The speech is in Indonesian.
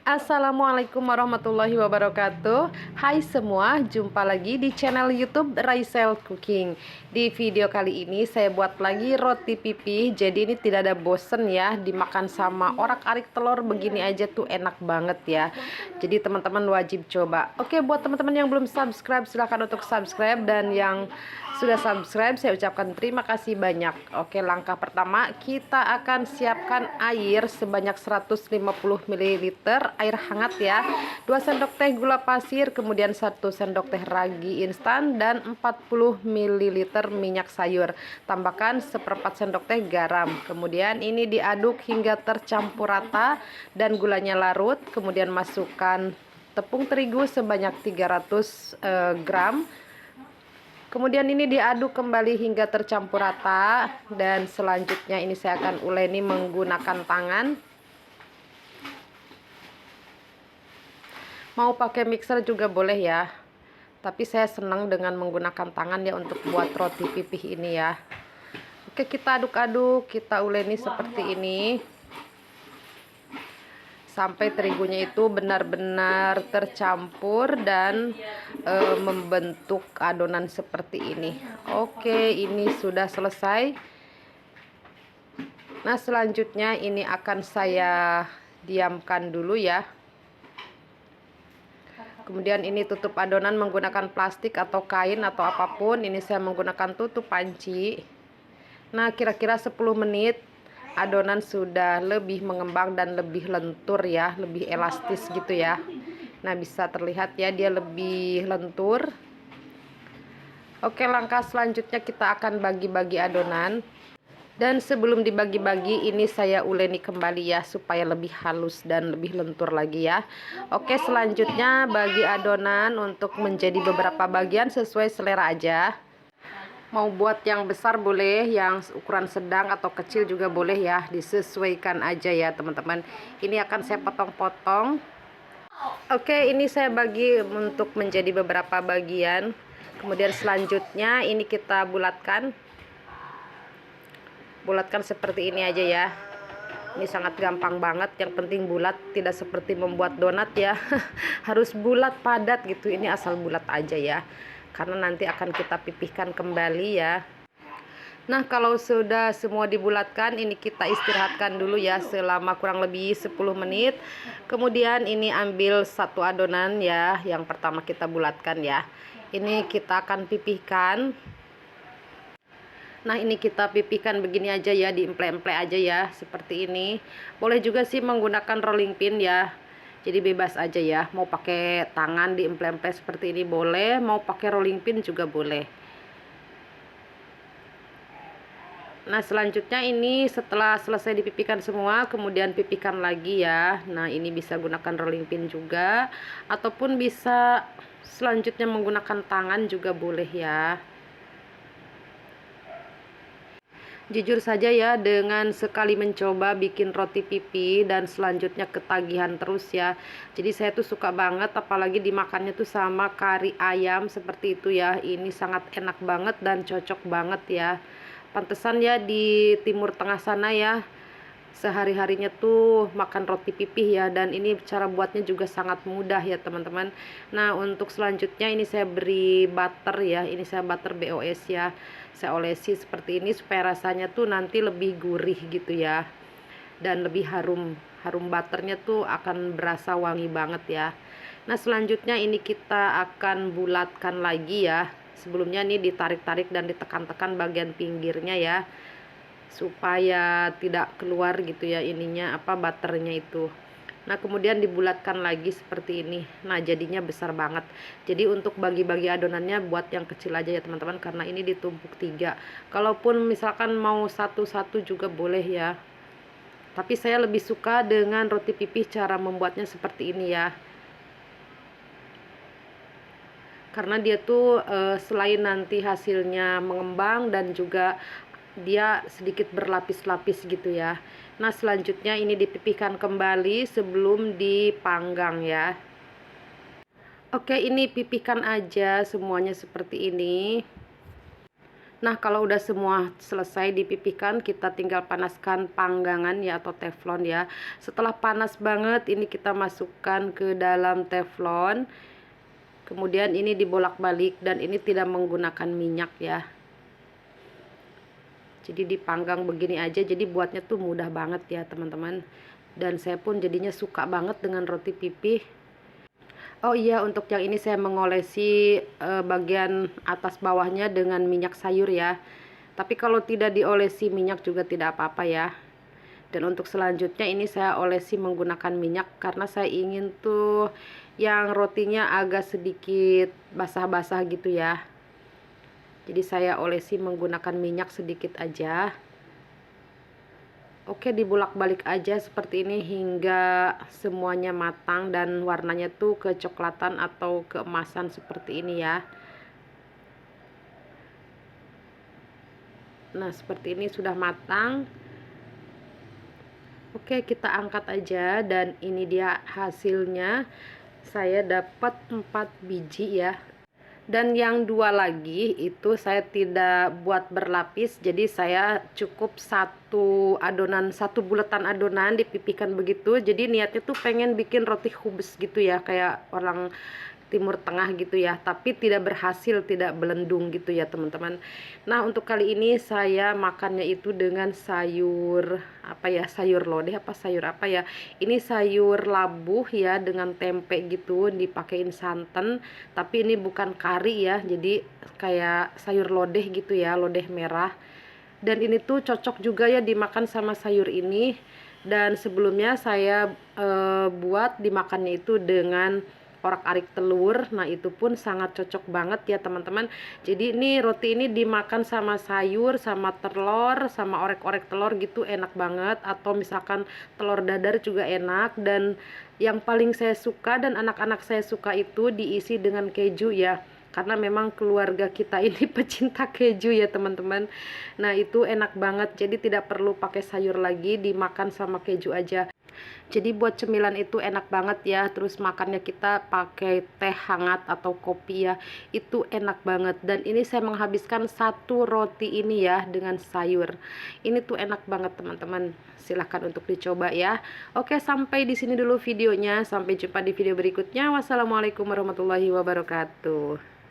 Assalamualaikum warahmatullahi wabarakatuh. Hai semua, jumpa lagi di channel YouTube Raisel Cooking. Di video kali ini saya buat lagi roti pipih. Jadi ini tidak ada bosen ya, dimakan sama orak-arik telur begini aja tuh enak banget ya. Jadi teman-teman wajib coba. Oke, buat teman-teman yang belum subscribe silahkan untuk subscribe, dan yang sudah subscribe saya ucapkan terima kasih banyak. Oke, langkah pertama kita akan siapkan air sebanyak 150 ml air hangat ya, 2 sendok teh gula pasir, kemudian 1 sendok teh ragi instan, dan 40 ml minyak sayur. Tambahkan seperempat sendok teh garam. Kemudian ini diaduk hingga tercampur rata dan gulanya larut. Kemudian masukkan tepung terigu sebanyak 300 gram. Kemudian ini diaduk kembali hingga tercampur rata, dan selanjutnya ini saya akan uleni menggunakan tangan. Mau pakai mixer juga boleh ya, tapi saya senang dengan menggunakan tangan ya untuk buat roti pipih ini ya. Oke, kita aduk-aduk, kita uleni seperti ini sampai terigunya itu benar-benar tercampur dan membentuk adonan seperti ini. Oke, ini sudah selesai. Nah, selanjutnya ini akan saya diamkan dulu ya. Kemudian ini tutup adonan menggunakan plastik atau kain atau apapun. Ini saya menggunakan tutup panci. Nah, kira-kira 10 menit adonan sudah lebih mengembang dan lebih lentur ya, lebih elastis gitu ya. Nah, bisa terlihat ya dia lebih lentur. Oke, langkah selanjutnya kita akan bagi-bagi adonan. Dan sebelum dibagi-bagi ini saya uleni kembali ya, supaya lebih halus dan lebih lentur lagi ya. Oke, selanjutnya bagi adonan untuk menjadi beberapa bagian sesuai selera aja. Mau buat yang besar boleh, yang ukuran sedang atau kecil juga boleh ya, disesuaikan aja ya teman-teman. Ini akan saya potong-potong. Oke, ini saya bagi untuk menjadi beberapa bagian. Kemudian selanjutnya ini kita bulatkan. Bulatkan seperti ini aja ya. Ini sangat gampang banget, yang penting bulat, tidak seperti membuat donat ya. Harus bulat padat gitu, ini asal bulat aja ya, karena nanti akan kita pipihkan kembali ya. Nah, kalau sudah semua dibulatkan, ini kita istirahatkan dulu ya selama kurang lebih 10 menit. Kemudian ini ambil satu adonan ya, yang pertama kita bulatkan ya. Ini kita akan pipihkan. Nah, ini kita pipihkan begini aja ya, diemple-emple aja ya, seperti ini. Boleh juga sih menggunakan rolling pin ya. Jadi bebas aja ya, mau pakai tangan diemple-emple seperti ini boleh, mau pakai rolling pin juga boleh. Nah, selanjutnya ini setelah selesai dipipihkan semua, kemudian pipihkan lagi ya. Nah, ini bisa gunakan rolling pin juga, ataupun bisa selanjutnya menggunakan tangan juga boleh ya. Jujur saja ya, dengan sekali mencoba bikin roti pipih dan selanjutnya ketagihan terus ya. Jadi saya tuh suka banget, apalagi dimakannya tuh sama kari ayam seperti itu ya. Ini sangat enak banget dan cocok banget ya. Pantesan ya di Timur Tengah sana ya, sehari-harinya tuh makan roti pipih ya, dan ini cara buatnya juga sangat mudah ya teman-teman. Nah, untuk selanjutnya ini saya beri butter ya, ini saya butter BOS ya, saya olesi seperti ini supaya rasanya tuh nanti lebih gurih gitu ya, dan lebih harum butternya tuh akan berasa wangi banget ya. Nah, selanjutnya ini kita akan bulatkan lagi ya. Sebelumnya nih ditarik-tarik dan ditekan-tekan bagian pinggirnya ya, supaya tidak keluar gitu ya ininya butternya itu. Nah, kemudian dibulatkan lagi seperti ini. Nah, jadinya besar banget. Jadi untuk bagi-bagi adonannya buat yang kecil aja ya teman-teman, karena ini ditumpuk 3. Kalaupun misalkan mau satu-satu juga boleh ya, tapi saya lebih suka dengan roti pipih cara membuatnya seperti ini ya, karena dia tuh selain nanti hasilnya mengembang dan juga dia sedikit berlapis-lapis gitu ya. Nah, selanjutnya ini dipipihkan kembali sebelum dipanggang ya. Oke, ini pipihkan aja semuanya seperti ini. Nah, kalau udah semua selesai dipipihkan, kita tinggal panaskan panggangan ya atau teflon ya. Setelah panas banget, ini kita masukkan ke dalam teflon. Kemudian ini dibolak-balik dan ini tidak menggunakan minyak ya. Jadi dipanggang begini aja, jadi buatnya tuh mudah banget ya teman-teman. Dan saya pun jadinya suka banget dengan roti pipih. Oh iya, untuk yang ini saya mengolesi bagian atas bawahnya dengan minyak sayur ya. Tapi kalau tidak diolesi minyak juga tidak apa-apa ya. Dan untuk selanjutnya ini saya olesi menggunakan minyak karena saya ingin tuh yang rotinya agak sedikit basah-basah gitu ya. Jadi saya olesi menggunakan minyak sedikit aja. Oke, dibolak-balik aja seperti ini hingga semuanya matang dan warnanya tuh kecoklatan atau keemasan seperti ini ya. Nah, seperti ini sudah matang. Oke, kita angkat aja dan ini dia hasilnya. Saya dapat 4 biji ya. Dan yang 2 lagi itu saya tidak buat berlapis, jadi saya cukup satu adonan, satu bulatan adonan dipipihkan begitu. Jadi niatnya tuh pengen bikin roti hubes gitu ya, kayak orang Timur Tengah gitu ya, tapi tidak berhasil, tidak belendung gitu ya teman-teman. Nah, untuk kali ini saya makannya itu dengan sayur apa ya, sayur lodeh apa sayur apa ya, ini sayur labuh ya dengan tempe gitu, dipakein santan, tapi ini bukan kari ya, jadi kayak sayur lodeh gitu ya, lodeh merah. Dan ini tuh cocok juga ya dimakan sama sayur ini. Dan sebelumnya saya buat dimakannya itu dengan orak-arik telur. Nah, itu pun sangat cocok banget ya teman-teman. Jadi ini roti ini dimakan sama sayur, sama telur, sama orek-orek telur gitu enak banget. Atau misalkan telur dadar juga enak. Dan yang paling saya suka dan anak-anak saya suka itu diisi dengan keju ya. Karena memang keluarga kita ini pecinta keju ya teman-teman. Nah, itu enak banget. Jadi tidak perlu pakai sayur lagi, dimakan sama keju aja. Jadi buat cemilan itu enak banget ya. Terus makannya kita pakai teh hangat atau kopi ya, itu enak banget. Dan ini saya menghabiskan satu roti ini ya dengan sayur. Ini tuh enak banget teman-teman. Silahkan untuk dicoba ya. Oke, sampai di sini dulu videonya. Sampai jumpa di video berikutnya. Wassalamualaikum warahmatullahi wabarakatuh.